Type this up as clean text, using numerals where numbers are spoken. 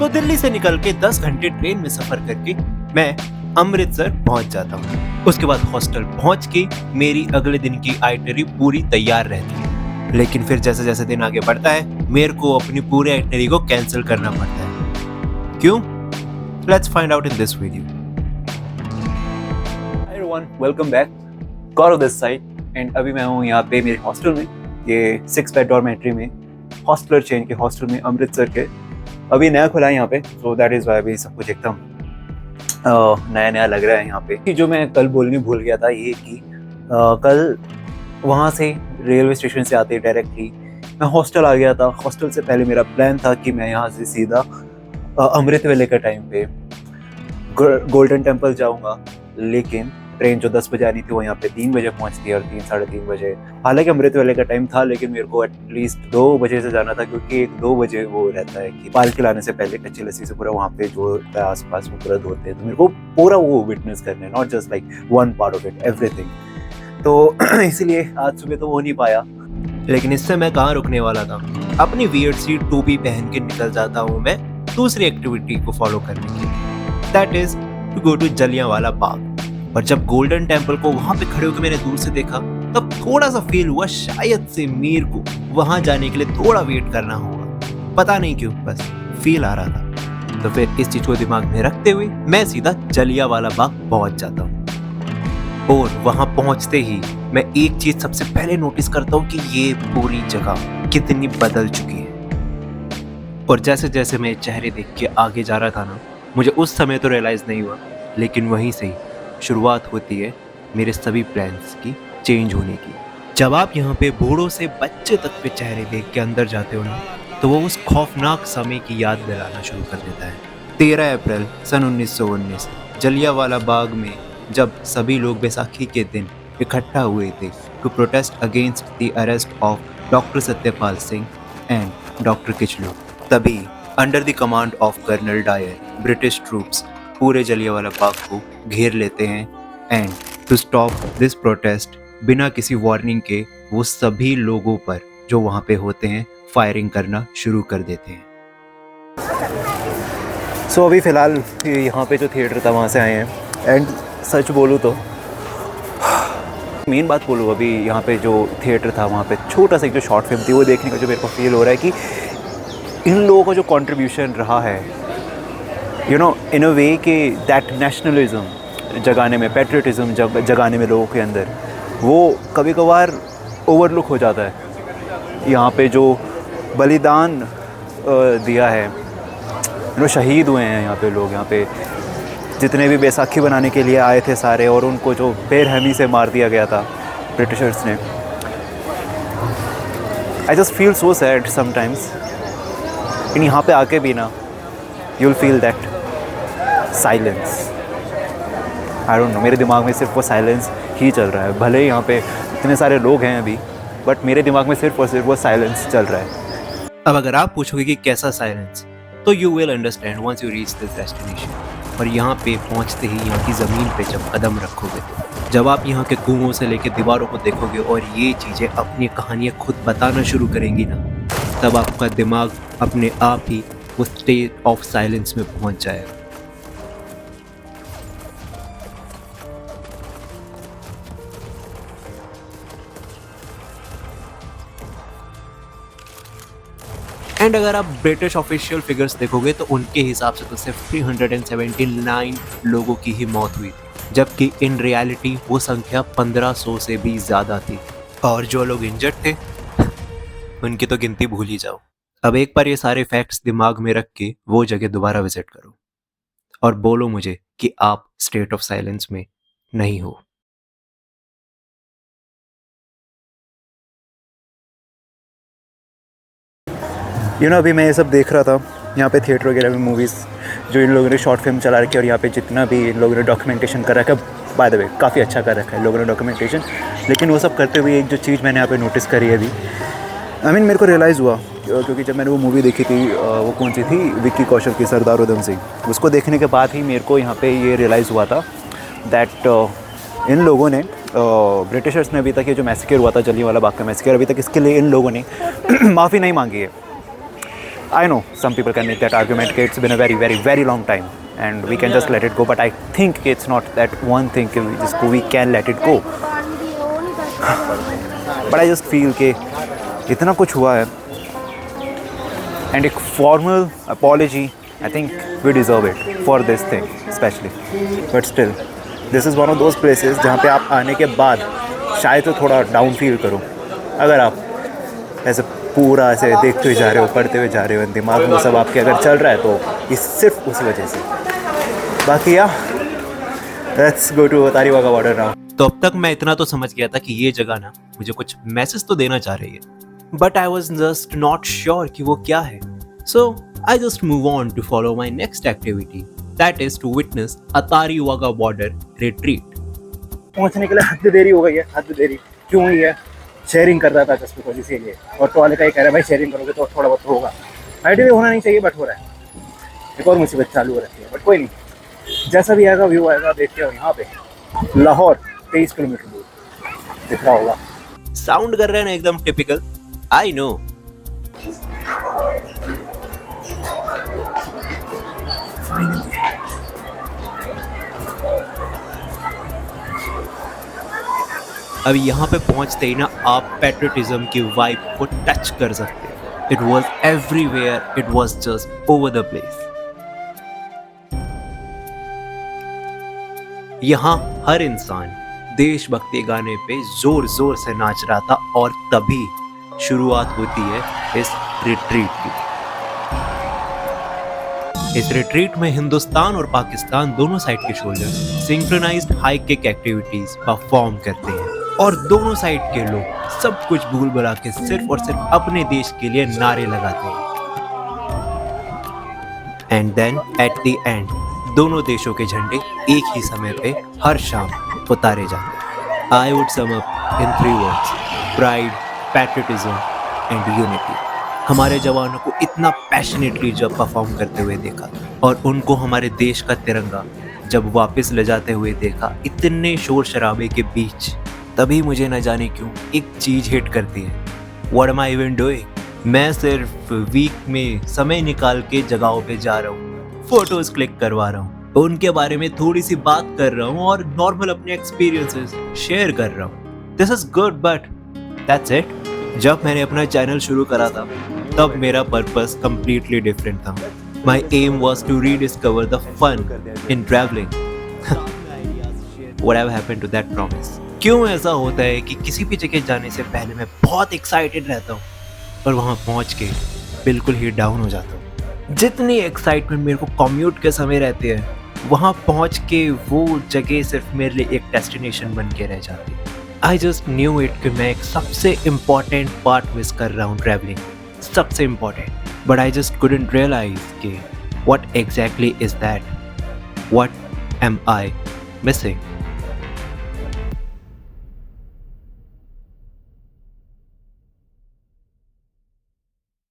तो दिल्ली से निकल के 10 घंटे ट्रेन में सफर करके मैं अमृतसर पहुंच जाता हूँ। उसके बाद हॉस्टल पहुंच के मेरी अगले दिन की आइटनरी पूरी तैयार रहती है, लेकिन फिर जैसे जैसे दिन आगे बढ़ता है मेरे को अपनी पूरी आइटनरी को कैंसिल करना पड़ता है। क्यों? Let's find out in this video. Hi everyone, welcome back. Gaurav this side and अभी मैं हूँ यहाँ पे मेरे हॉस्टल में, ये 6 बेड डॉर्मेट्री में, हॉस्टलर चेन के हॉस्टल में अमृतसर के। अभी नया खुला है यहाँ पे, सो दैट इज़ वाई अभी सब कुछ एकदम नया नया लग रहा है यहाँ पे। जो मैं कल बोलने भूल गया था ये कि कल वहाँ से रेलवे स्टेशन से आते डायरेक्टली मैं हॉस्टल आ गया था। हॉस्टल से पहले मेरा प्लान था कि मैं यहाँ से सीधा अमृत वेले के टाइम पे गोल्डन टेम्पल जाऊँगा, लेकिन ट्रेन जो 10 बजे आनी थी वो यहाँ पे 3 बजे पहुँचती है और 3-3:30 बजे। हालांकि अमृत वेले का टाइम था, लेकिन मेरे को एटलीस्ट 2 बजे से जाना था, क्योंकि 2 बजे वो रहता है कि पालकी लाने से पहले कच्ची लस्सी से पूरा वहाँ पे जो आस पास में पूरा धोते हैं, तो मेरे को पूरा वो विटनेस करना है, not just like one part of it, everything. तो इसीलिए आज सुबह तो हो नहीं पाया, लेकिन इससे मैं कहाँ रुकने वाला था। अपनी वियर्ड सी टोपी पहन के निकल जाता हूँ मैं दूसरी एक्टिविटी को फॉलो करने के लिए, that is to go to Jallianwala Bagh. और जब गोल्डन टेम्पल को वहां पे खड़े होकर मैंने दूर से देखा, तब थोड़ा सा फील हुआ शायद से मेरे को वहां जाने के लिए थोड़ा वेट करना होगा। पता नहीं क्यों, बस फील आ रहा था। तो फिर इस चीज को दिमाग में रखते हुए मैं सीधा जलियांवाला बाग पहुंच जाता हूँ। और वहां पहुंचते ही मैं एक चीज सबसे पहले नोटिस करता हूँ कि ये पूरी जगह कितनी बदल चुकी है। और जैसे जैसे मैं चेहरे देख के आगे जा रहा था ना, मुझे उस समय तो रियलाइज नहीं हुआ, लेकिन वहीं से ही शुरुआत होती है मेरे सभी प्लान्स की चेंज होने की। जब आप यहाँ पे बूढ़ों से बच्चे तक के चेहरे देख के अंदर जाते हो ना, तो वो उस खौफनाक समय की याद दिलाना शुरू कर देता है। 13 अप्रैल सन 1919 जलियांवाला बाग में जब सभी लोग बैसाखी के दिन इकट्ठा हुए थे to protest against the arrest of doctor Satyapal Singh and doctor Kitchlew, तभी under the command of colonel Dyer British troops पूरे जलियांवाला बाग को घेर लेते हैं and to stop this protest बिना किसी वार्निंग के वो सभी लोगों पर जो वहाँ पे होते हैं फायरिंग करना शुरू कर देते हैं। सो अभी फ़िलहाल यहाँ पे जो थिएटर था वहाँ से आए हैं, एंड सच बोलूँ तो मेन बात बोलूँ, अभी यहाँ पे जो थिएटर था वहाँ पे छोटा सा एक जो शॉर्ट फिल्म थी वो देखने का जो मेरे को फील हो रहा है कि इन लोगों का जो कंट्रीब्यूशन रहा है, यू नो, इन अ वे कि दैट नेशनलिज्म जगाने में, पैट्रियटिज्म जगाने में लोगों के अंदर, वो कभी कभार ओवरलुक हो जाता है। यहाँ पे जो बलिदान दिया है, यू नो, शहीद हुए हैं यहाँ पे लोग, यहाँ पे जितने भी बैसाखी बनाने के लिए आए थे सारे, और उनको जो बेरहमी से मार दिया गया था ब्रिटिशर्स ने। I just feel so sad sometimes. लेकिन यहाँ पे आके भी ना, you will feel that silence. I don't know, मेरे दिमाग में सिर्फ वो साइलेंस ही चल रहा है। भले यहाँ पे इतने सारे लोग हैं अभी, बट मेरे दिमाग में सिर्फ और सिर्फ वो साइलेंस चल रहा है। अब अगर आप पूछोगे कि कैसा साइलेंस, तो you will understand once you reach this destination. और यहाँ पे पहुँचते ही यहाँ की ज़मीन पे जब कदम रखोगे, जब आप यहाँ के कुओं से लेकर दीवारों को देखोगे और ये चीज़ें अपनी कहानियाँ खुद बताना शुरू करेंगी ना, तब आपका दिमाग अपने आप ही उस स्टेट ऑफ साइलेंस में पहुँच जाएगा। एंड अगर आप ब्रिटिश ऑफिशियल फिगर्स देखोगे तो उनके हिसाब से तो सिर्फ 379 लोगों की ही मौत हुई थी, जबकि इन रियलिटी वो संख्या 1500 से भी ज़्यादा थी। और जो लोग इंजर्ड थे उनकी तो गिनती भूल ही जाओ। अब एक बार ये सारे फैक्ट्स दिमाग में रख के वो जगह दोबारा विजिट करो और बोलो मुझे कि आप स्टेट ऑफ साइलेंस में नहीं हो। अभी मैं ये सब देख रहा था यहाँ पे थिएटर वगैरह में, मूवीज़ जो इन लोगों ने शॉर्ट फिल्म चला रखी है, और यहाँ पे जितना भी इन लोगों ने डॉक्यूमेंटेशन कर रखा है, बाय द वे काफ़ी अच्छा कर रखा है लोगों ने डॉक्यूमेंटेशन। लेकिन वो सब करते हुए एक जो चीज़ मैंने यहाँ पे नोटिस करी है अभी, मेरे को रियलाइज़ हुआ, क्योंकि जब मैंने वो मूवी देखी थी, वो कौन सी थी, विक्की कौशल की, सरदार उधम सिंह, उसको देखने के बाद ही मेरे को यहाँ पे ये रियलाइज़ हुआ था दैट इन लोगों ने, ब्रिटिशर्स ने अभी तक ये जो मैसेकर हुआ था, जलियांवाला बाग का मैसेकर, अभी तक इसके लिए इन लोगों ने माफ़ी नहीं मांगी है। I know some people can make that argument कि it's been a very very very long time and we can just let it go, but I think it's not that one thing कि जिसको we can let it go. But I just feel कि इतना कुछ हुआ है and एक formal apology, I think we deserve it for this thing especially. But still, this is one of those places जहाँ पे आप आने के बाद शायद तो थोड़ा डाउन फील करो, अगर आप ऐसे पूरा ऐसे देखते हुए जा रहे हो, पढ़ते हुए जा रहे हो, दिमाग में सब आपके अगर चल रहा है तो इस सिर्फ उसी वजह से. बाकी या let's go to Attari Wagah border now. तो अब तक मैं इतना तो समझ गया था कि ये जगह ना मुझे कुछ मैसेज तो देना चाह रही है, but I was just not sure कि वो क्या है. So I just move on to follow my next activity, that is to witness Attari Wagah border retreat. पहुंचने के लिए हद देरी हो गई है. हद देरी क्यों हुई है? शेयरिंग कर रहा था जस्ट बिकॉज इसीलिए, और टॉले का ही कह रहा है भाई शेयरिंग करोगे तो थोड़ा बहुत होगा. आइडिया होना नहीं चाहिए बट हो रहा है. एक और मुसीबत चालू हो रखी है, बट कोई नहीं, जैसा भी आएगा व्यू आएगा. देखते हो यहाँ पे लाहौर 23 किलोमीटर दूर दिख रहा होगा. साउंड कर रहे हैं ना एकदम टिपिकल, आई नो. अब यहाँ पे पहुंचते ही ना आप पैट्रियटिज्म की वाइब को टच कर सकते हैं. It was everywhere, it was just over the place. यहाँ हर इंसान देशभक्ति गाने पे जोर जोर से नाच रहा था, और तभी शुरुआत होती है इस रिट्रीट की. इस रिट्रीट में हिंदुस्तान और पाकिस्तान दोनों साइड के soldiers synchronized high kick activities perform करते हैं, और दोनों साइड के लोग सब कुछ भूल भुला के सिर्फ और सिर्फ अपने देश के लिए नारे लगाते हैं. And then at the end दोनों देशों के झंडे एक ही समय पे हर शाम उतारे जाते हैं. I would sum up in 3 words: pride, patriotism and unity. हमारे जवानों को इतना पैशनेटली जब परफॉर्म करते हुए देखा, और उनको हमारे देश का तिरंगा जब वापस ले जाते हुए देखा इतने शोर शराबे के बीच, तभी मुझे न जाने क्यों एक चीज हिट करती है. What am I even doing? मैं सिर्फ वीक में समय निकाल के जगहों पे जा रहा हूँ, फोटोज क्लिक करवा रहा हूँ, उनके बारे में थोड़ी सी बात कर रहा हूँ, और नॉर्मल अपने एक्सपीरियंसेस शेयर कर रहा हूँ. This is good, but that's it. जब मैंने अपना चैनल शुरू करा था तब मेरा पर्पस कंप्लीटली डिफरेंट था. My aim was to rediscover the fun in travelling. What have happened to that promise? क्यों ऐसा होता है कि किसी भी जगह जाने से पहले मैं बहुत एक्साइटेड रहता हूँ, और वहाँ पहुँच के बिल्कुल ही डाउन हो जाता हूँ. जितनी एक्साइटमेंट मेरे को कम्यूट के समय रहती है, वहाँ पहुँच के वो जगह सिर्फ मेरे लिए एक डेस्टिनेशन बन के रह जाती है. आई जस्ट न्यू इट कि मैं एक सबसे इम्पॉर्टेंट पार्ट मिस कर रहा हूँ ट्रैवलिंग, सबसे important. But I just couldn't realise कि what exactly is that, what am I missing.